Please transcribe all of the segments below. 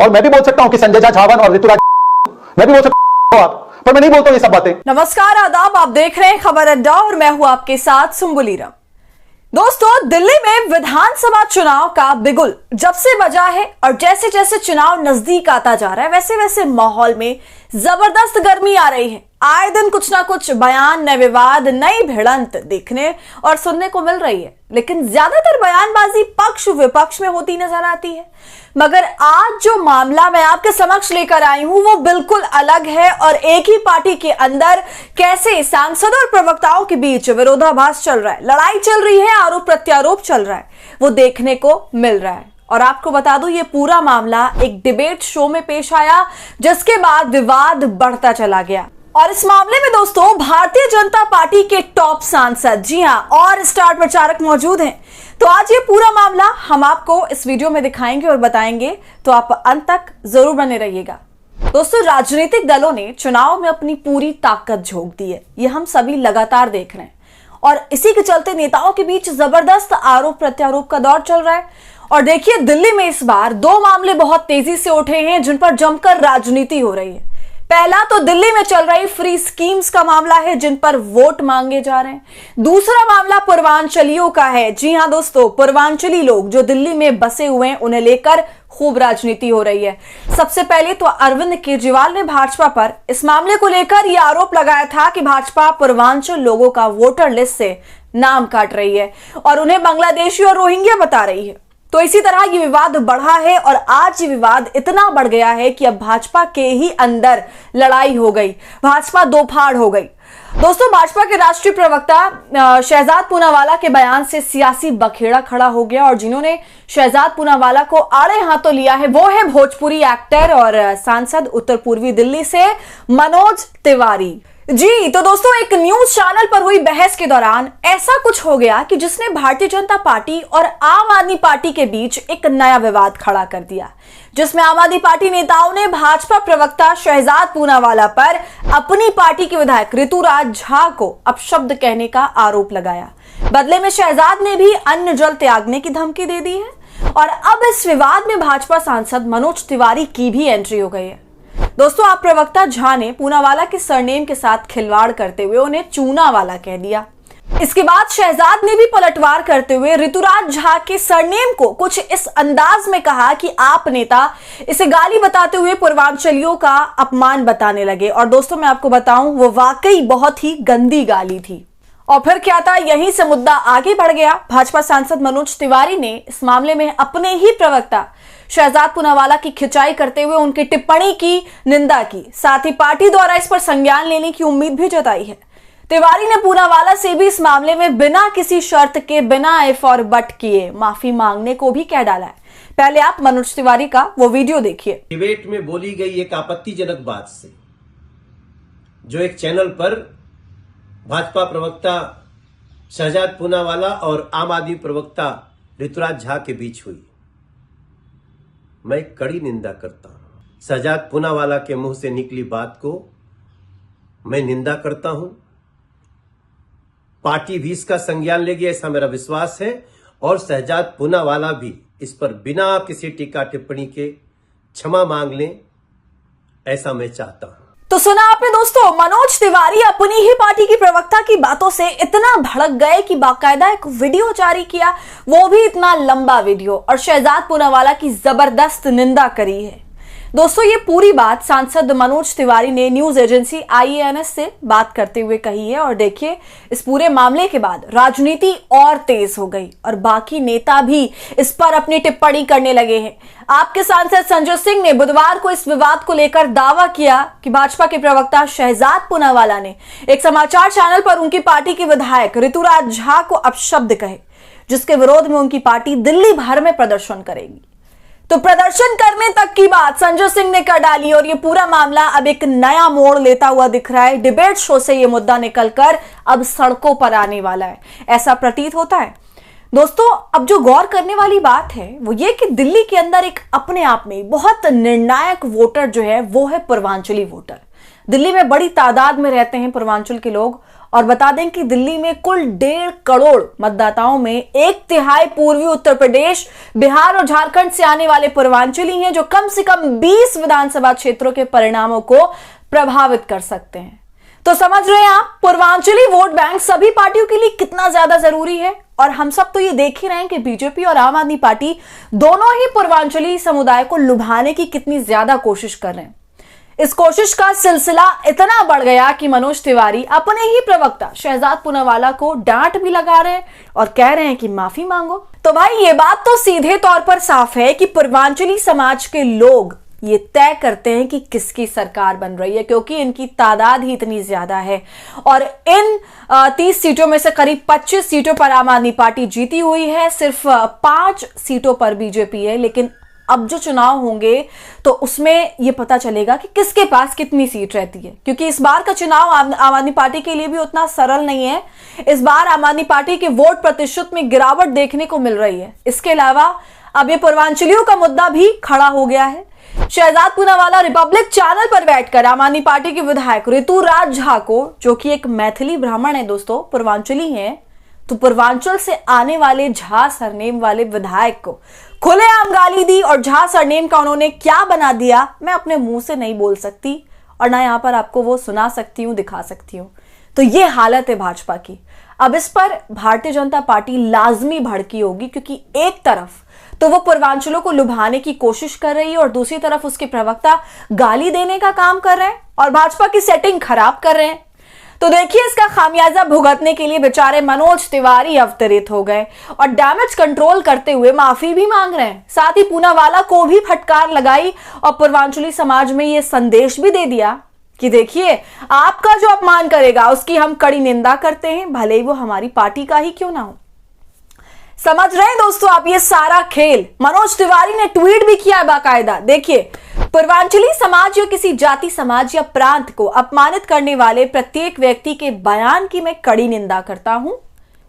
और मैं भी बोल सकता हूं कि संजय झा झावन और ऋतुराज मैं भी बोल सकता हूं आप, पर मैं नहीं बोलता हूं ये सब बातें। नमस्कार, आदाब, आप देख रहे हैं खबर अड्डा और मैं हूं आपके साथ सुम्बुली राम। दोस्तों, दिल्ली में विधानसभा चुनाव का बिगुल जब से बजा है और जैसे जैसे चुनाव नजदीक आता जा रहा है वैसे वैसे माहौल में जबरदस्त गर्मी आ रही है। आए दिन कुछ ना कुछ बयान, नए विवाद, नई भिड़ंत देखने और सुनने को मिल रही है, लेकिन ज्यादातर बयानबाजी पक्ष विपक्ष में होती नजर आती है। मगर आज जो मामला मैं आपके समक्ष लेकर आई हूं वो बिल्कुल अलग है और एक ही पार्टी के अंदर कैसे सांसदों और प्रवक्ताओं के बीच विरोधाभास चल रहा है, लड़ाई चल रही है, आरोप प्रत्यारोप चल रहा है, वो देखने को मिल रहा है। और आपको बता दूं, ये पूरा मामला एक डिबेट शो में पेश आया जिसके बाद विवाद बढ़ता चला गया। और इस मामले में दोस्तों भारतीय जनता पार्टी के टॉप सांसद, जी हां, और स्टार प्रचारक मौजूद हैं। तो आज ये पूरा मामला हम आपको इस वीडियो में दिखाएंगे और बताएंगे, तो आप अंत तक जरूर बने रहिएगा। दोस्तों, राजनीतिक दलों ने चुनाव में अपनी पूरी ताकत झोंक दी है, ये हम सभी लगातार देख रहे हैं और इसी के चलते नेताओं के बीच जबरदस्त आरोप प्रत्यारोप का दौर चल रहा है। और देखिए, दिल्ली में इस बार दो मामले बहुत तेजी से उठे हैं जिन पर जमकर राजनीति हो रही है। पहला तो दिल्ली में चल रही फ्री स्कीम्स का मामला है जिन पर वोट मांगे जा रहे हैं। दूसरा मामला पूर्वांचलियों का है। जी हां दोस्तों, पूर्वांचली लोग जो दिल्ली में बसे हुए हैं उन्हें लेकर खूब राजनीति हो रही है। सबसे पहले तो अरविंद केजरीवाल ने भाजपा पर इस मामले को लेकर यह आरोप लगाया था कि भाजपा पूर्वांचल लोगों का वोटर लिस्ट से नाम काट रही है और उन्हें बांग्लादेशी और रोहिंग्या बता रही है। तो इसी तरह ये विवाद बढ़ा है और आज ये विवाद इतना बढ़ गया है कि अब भाजपा के ही अंदर लड़ाई हो गई, भाजपा दो फाड़ हो गई। दोस्तों, भाजपा के राष्ट्रीय प्रवक्ता शहजाद पूनावाला के बयान से सियासी बखेड़ा खड़ा हो गया और जिन्होंने शहजाद पूनावाला को आड़े हाथों लिया है वो है भोजपुरी एक्टर और सांसद उत्तर पूर्वी दिल्ली से मनोज तिवारी जी। तो दोस्तों, एक न्यूज चैनल पर हुई बहस के दौरान ऐसा कुछ हो गया कि जिसने भारतीय जनता पार्टी और आम आदमी पार्टी के बीच एक नया विवाद खड़ा कर दिया, जिसमें आम आदमी पार्टी नेताओं ने भाजपा प्रवक्ता शहजाद पूनावाला पर अपनी पार्टी के विधायक ऋतुराज झा को अपशब्द कहने का आरोप लगाया। बदले में शहजाद ने भी अन्न जल त्यागने की धमकी दे दी है और अब इस विवाद में भाजपा सांसद मनोज तिवारी की भी एंट्री हो गई है। दोस्तों, आप प्रवक्ता झा ने पूनावाला के सरनेम के साथ खिलवाड़ करते हुए उन्हें चूनावाला कह दिया। इसके बाद शहजाद ने भी पलटवार करते हुए ऋतुराज झा के सरनेम को कुछ इस अंदाज में कहा कि आप नेता, इसे गाली बताते हुए पूर्वांचलियों का अपमान बताने लगे। और दोस्तों, मैं आपको बताऊं, वो वाकई बहुत ही गंदी गाली थी। और फिर क्या था, यहीं से मुद्दा आगे बढ़ गया। भाजपा सांसद मनोज तिवारी ने इस मामले में अपने ही प्रवक्ता शहजाद पूनावाला की खिंचाई करते हुए उनकी टिप्पणी की निंदा की, साथ ही पार्टी द्वारा इस पर संज्ञान लेने की उम्मीद भी जताई है। तिवारी ने पूनावाला से भी इस मामले में बिना किसी शर्त के, बिना इफ और बट किए माफी मांगने को भी कह डाला है। पहले आप मनोज तिवारी का वो वीडियो देखिए। डिबेट में बोली गई एक आपत्तिजनक बात से जो एक चैनल पर भाजपा प्रवक्ता शहजाद पूनावाला और आम आदमी प्रवक्ता ऋतुराज झा के बीच हुई, मैं कड़ी निंदा करता हूं। शहजाद पूनावाला के मुंह से निकली बात को मैं निंदा करता हूं। पार्टी भी इसका संज्ञान लेगी ऐसा मेरा विश्वास है और शहजाद पूनावाला भी इस पर बिना किसी टीका टिप्पणी के क्षमा मांग लें, ऐसा मैं चाहता हूं। तो सुना आपने दोस्तों, मनोज तिवारी अपनी ही पार्टी की प्रवक्ता की बातों से इतना भड़क गए कि बाकायदा एक वीडियो जारी किया, वो भी इतना लंबा वीडियो, और शहजाद पूनावाला की जबरदस्त निंदा करी है। दोस्तों, ये पूरी बात सांसद मनोज तिवारी ने न्यूज एजेंसी IANS से बात करते हुए कही है। और देखिए, इस पूरे मामले के बाद राजनीति और तेज हो गई और बाकी नेता भी इस पर अपनी टिप्पणी करने लगे हैं। आपके सांसद संजय सिंह ने बुधवार को इस विवाद को लेकर दावा किया कि भाजपा के प्रवक्ता शहजाद पूनावाला ने एक समाचार चैनल पर उनकी पार्टी के विधायक ऋतुराज झा को अपशब्द कहे, जिसके विरोध में उनकी पार्टी दिल्ली भर में प्रदर्शन करेगी। तो प्रदर्शन करने तक की बात संजय सिंह ने कर डाली और ये पूरा मामला अब एक नया मोड़ लेता हुआ दिख रहा है। डिबेट शो से ये मुद्दा निकलकर अब सड़कों पर आने वाला है, ऐसा प्रतीत होता है। दोस्तों, अब जो गौर करने वाली बात है वो ये कि दिल्ली के अंदर एक अपने आप में बहुत निर्णायक वोटर जो है वो है पूर्वांचली वोटर। दिल्ली में बड़ी तादाद में रहते हैं पूर्वांचल के लोग और बता दें कि दिल्ली में कुल 1.5 करोड़ मतदाताओं में 1/3 पूर्वी उत्तर प्रदेश, बिहार और झारखंड से आने वाले पूर्वांचली हैं, जो कम से कम 20 विधानसभा क्षेत्रों के परिणामों को प्रभावित कर सकते हैं। तो समझ रहे हैं आप, पूर्वांचली वोट बैंक सभी पार्टियों के लिए कितना ज्यादा जरूरी है। और हम सब तो ये देख ही रहे हैं कि बीजेपी और आम आदमी पार्टी दोनों ही पूर्वांचली समुदाय को लुभाने की कितनी ज्यादा कोशिश कर रहे हैं। इस कोशिश का सिलसिला इतना बढ़ गया कि मनोज तिवारी अपने ही प्रवक्ता शहजाद पूनावाला को डांट भी लगा रहे हैं और कह रहे हैं कि माफी मांगो। तो भाई ये बात तो सीधे तौर पर साफ है कि पूर्वांचली समाज के लोग ये तय करते हैं कि किसकी सरकार बन रही है, क्योंकि इनकी तादाद ही इतनी ज्यादा है। और इन 30 सीटों में से करीब 25 सीटों पर आम आदमी पार्टी जीती हुई है, सिर्फ 5 सीटों पर बीजेपी है। लेकिन अब जो चुनाव होंगे तो उसमें यह पता चलेगा कि किसके पास कितनी सीट रहती है, क्योंकि इस बार का चुनाव आम आदमी पार्टी के लिए भी उतना सरल नहीं है। इस बार आम आदमी पार्टी के वोट प्रतिशत में गिरावट देखने को मिल रही है। इसके अलावा अब ये पूर्वांचलियों का मुद्दा भी खड़ा हो गया है। शहजाद पूनावाला रिपब्लिक चैनल पर बैठकर आम आदमी पार्टी के विधायक ऋतुराज झा को, जो कि एक मैथिली ब्राह्मण है दोस्तों, पूर्वांचली हैं, तो पूर्वांचल से आने वाले झा सरनेम वाले विधायक को खुलेआम गाली दी। और झा सरनेम का उन्होंने क्या बना दिया मैं अपने मुंह से नहीं बोल सकती और ना यहां पर आपको वो सुना सकती हूं, दिखा सकती हूं। तो ये हालत है भाजपा की। अब इस पर भारतीय जनता पार्टी लाजमी भड़की होगी, क्योंकि एक तरफ तो वो पूर्वांचलों को लुभाने की कोशिश कर रही है और दूसरी तरफ उसके प्रवक्ता गाली देने का काम कर रहे हैं और भाजपा की सेटिंग खराब कर रहे हैं। तो देखिए, इसका खामियाजा भुगतने के लिए बेचारे मनोज तिवारी अवतरित हो गए और डैमेज कंट्रोल करते हुए माफी भी मांग रहे हैं। साथ ही पूनावाला को भी फटकार लगाई और पूर्वांचली समाज में ये संदेश भी दे दिया कि देखिए, आपका जो अपमान करेगा उसकी हम कड़ी निंदा करते हैं, भले ही वो हमारी पार्टी का ही क्यों ना हो। समझ रहे हैं दोस्तों आप ये सारा खेल? मनोज तिवारी ने ट्वीट भी किया बाकायदा। देखिए, पूर्वांचली समाज या किसी जाति, समाज या प्रांत को अपमानित करने वाले प्रत्येक व्यक्ति के बयान की मैं कड़ी निंदा करता हूं।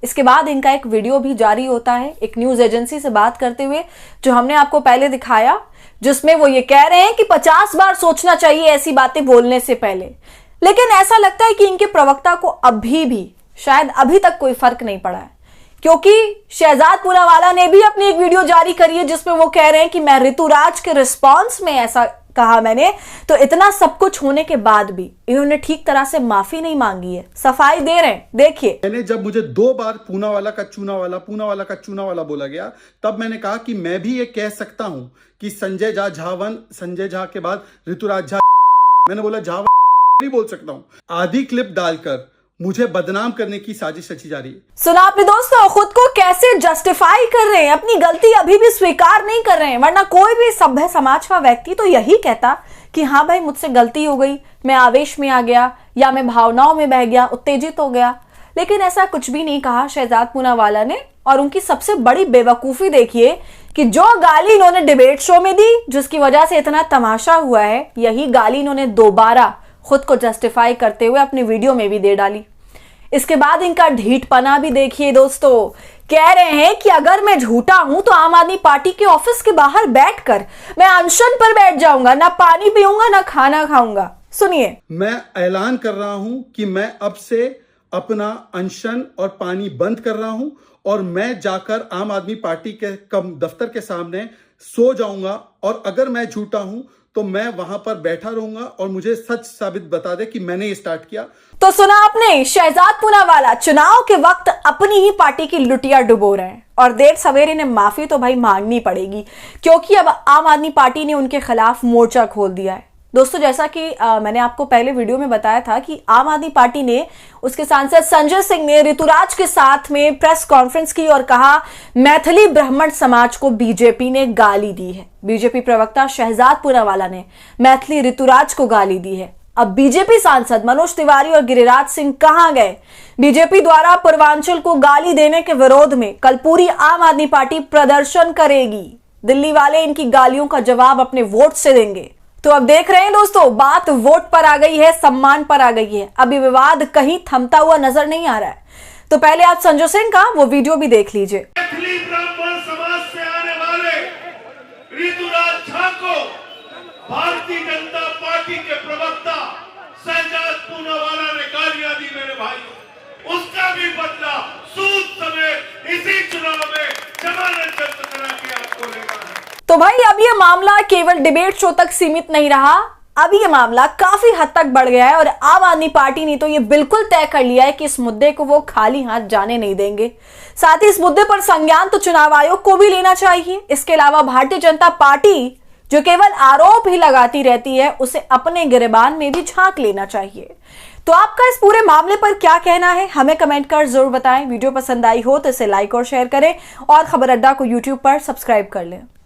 इसके बाद इनका एक वीडियो भी जारी होता है एक न्यूज एजेंसी से बात करते हुए, जो हमने आपको पहले दिखाया, जिसमें वो ये कह रहे हैं कि 50 बार सोचना चाहिए ऐसी बातें बोलने से पहले। लेकिन ऐसा लगता है कि इनके प्रवक्ता को अभी भी, शायद अभी तक कोई फर्क नहीं पड़ा है, क्योंकि शहजाद पूनावाला ने भी अपनी एक वीडियो जारी करी है जिसमें वो कह रहे हैं कि मैं ऋतुराज के रिस्पांस में ऐसा कहा मैंने। तो इतना सब कुछ होने के बाद भी इन्होंने ठीक तरह से माफी नहीं मांगी है, सफाई दे रहे हैं। देखिए, मैंने जब मुझे 2 बार पूनावाला का चूनावाला बोला गया, तब मैंने कहा कि मैं भी ये कह सकता हूं कि संजय झा झावन, संजय झा के बाद ऋतुराज झा, मैंने बोला झावन नहीं बोल सकता हूं। आधी क्लिप डालकर मुझे बदनाम करने की साजिश रची जा रही है। सुना आपने दोस्तों, खुद को कैसे जस्टिफाई कर रहे हैं, अपनी गलती अभी भी स्वीकार नहीं कर रहे हैं। वरना कोई भी सभ्य समाज का व्यक्ति तो यही कहता कि हाँ भाई, मुझसे गलती हो गई, मैं आवेश में आ गया या मैं भावनाओं में बह गया, उत्तेजित हो गया। लेकिन ऐसा कुछ भी नहीं कहा शहजाद पूनावाला ने। और उनकी सबसे बड़ी बेवकूफी देखिए कि जो गाली इन्होंने डिबेट शो में दी, जिसकी वजह से इतना तमाशा हुआ है, यही गाली इन्होंने दोबारा खुद को जस्टिफाई करते हुए अपनी वीडियो में भी दे डाली। इसके बाद इनका ढीठपना भी देखिए दोस्तों। कह रहे हैं कि अगर मैं झूठा हूं तो आम आदमी पार्टी के ऑफिस के बाहर बैठकर मैं अनशन पर बैठ जाऊंगा, ना पानी पीऊंगा ना खाना खाऊंगा। सुनिए, मैं ऐलान कर रहा हूं कि मैं अब से अपना अनशन और पानी बंद कर रहा हूं और मैं जाकर आम आदमी पार्टी के दफ्तर के सामने सो जाऊंगा। और अगर मैं झूठा हूं तो मैं वहां पर बैठा रहूंगा और मुझे सच साबित बता दे कि मैंने ये स्टार्ट किया। तो सुना आपने, शहजाद पूनावाला चुनाव के वक्त अपनी ही पार्टी की लुटिया डुबो रहे हैं और देर सवेरे ने माफी तो भाई मांगनी पड़ेगी, क्योंकि अब आम आदमी पार्टी ने उनके खिलाफ मोर्चा खोल दिया है। दोस्तों, जैसा कि मैंने आपको पहले वीडियो में बताया था कि आम आदमी पार्टी ने, उसके सांसद संजय सिंह ने ऋतुराज के साथ में प्रेस कॉन्फ्रेंस की और कहा मैथिली ब्राह्मण समाज को बीजेपी ने गाली दी है। बीजेपी प्रवक्ता शहजाद पूनावाला ने मैथिली ऋतुराज को गाली दी है। अब बीजेपी सांसद मनोज तिवारी और गिरिराज सिंह कहां गए? बीजेपी द्वारा पूर्वांचल को गाली देने के विरोध में कल पूरी आम आदमी पार्टी प्रदर्शन करेगी। दिल्ली वाले इनकी गालियों का जवाब अपने वोट से देंगे। तो अब देख रहे हैं दोस्तों, बात वोट पर आ गई है, सम्मान पर आ गई है। अभी विवाद कहीं थमता हुआ नजर नहीं आ रहा है। तो पहले आप संजय सिंह का वो वीडियो भी देख लीजिए। मैथिली ब्राह्मण समाज से आने वाले ऋतुराज झा को भारतीय जनता पार्टी के प्रवक्ता शहजाद पूनावाला ने गालियां दी। मेरे भाई, उसका भी बदला सूद समेत इसी चुनाव में जमानत जब्त करा के आपको लेना है। तो भाई अब ये मामला केवल डिबेट शो तक सीमित नहीं रहा, अब ये मामला काफी हद तक बढ़ गया है और आम आदमी पार्टी ने तो ये बिल्कुल तय कर लिया है कि इस मुद्दे को वो खाली हाथ जाने नहीं देंगे। साथ ही इस मुद्दे पर संज्ञान तो चुनाव आयोग को भी लेना चाहिए। इसके अलावा भारतीय जनता पार्टी जो केवल आरोप ही लगाती रहती है, उसे अपने गिरेबान में भी झांक लेना चाहिए। तो आपका इस पूरे मामले पर क्या कहना है, हमें कमेंट कर जरूर बताएं। वीडियो पसंद आई हो तो इसे लाइक और शेयर करें और खबर अड्डा को यूट्यूब पर सब्सक्राइब कर लें।